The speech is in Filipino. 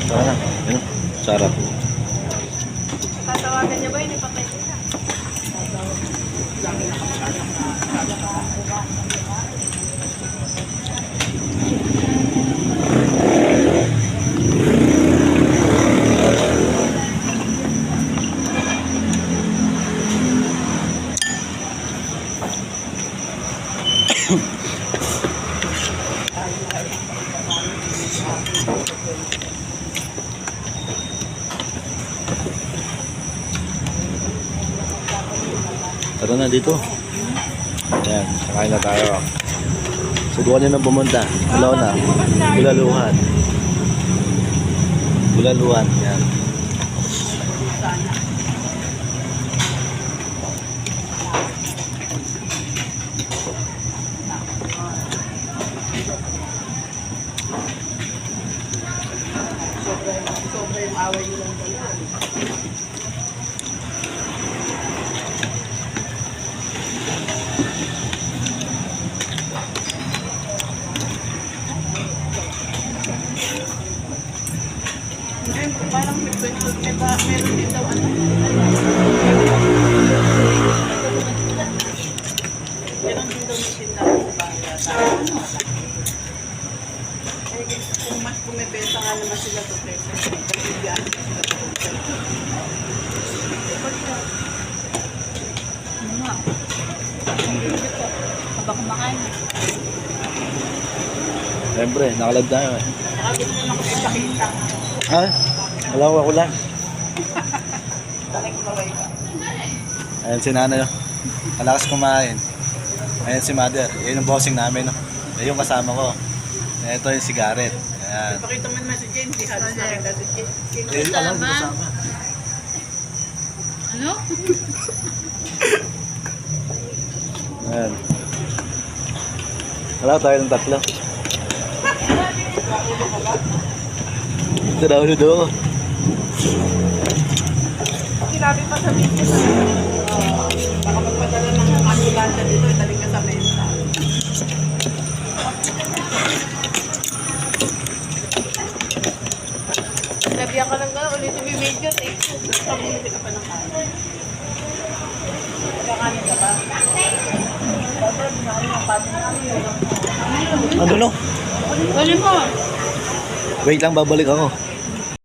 Sana, yun, sarap. Tatawagan niya ba yun? Ipatay ko na. Tara na dito. Ayan, kakain na tayo. Subukan nyo na pumunta. Hello na. Bulaluhan. Bulaluhan. Yan. Sobra yung away nilang dalawa. Parang may pwede ba meron din daw ano? Meron din daw na tindahan sa bahay. Kung mas bumibenta nga naman sila to peso, pagbibigyan sila to peso. Ano nga? Habang kumakain. Siyempre, nakalab tayo eh. Nakabili na ako ipakita. Ha? Wala ko lang. Tanay ko ba ikaw? Ayan si nanay. Kalakas kumain. Ayan si mother. Yan yung bossing namin. No? Yan yung kasama ko. Ito yung si Garrett. Ayan. Ipakita mo naman si James. Di halos nakita si James. Eh, alam ko kasama. Ano? Ayan. Wala tayo ng tatlo. Ito daw doon. Sinabi pa sa video na baka magpadala ng ambulansya dito, italing ka sa mesa. Sinabihan ka lang gano'n, ulit yung video, pamili ka pa ng kanin. Kakanin ka ba? Ano no? Ano mo? Wait lang, babalik ako.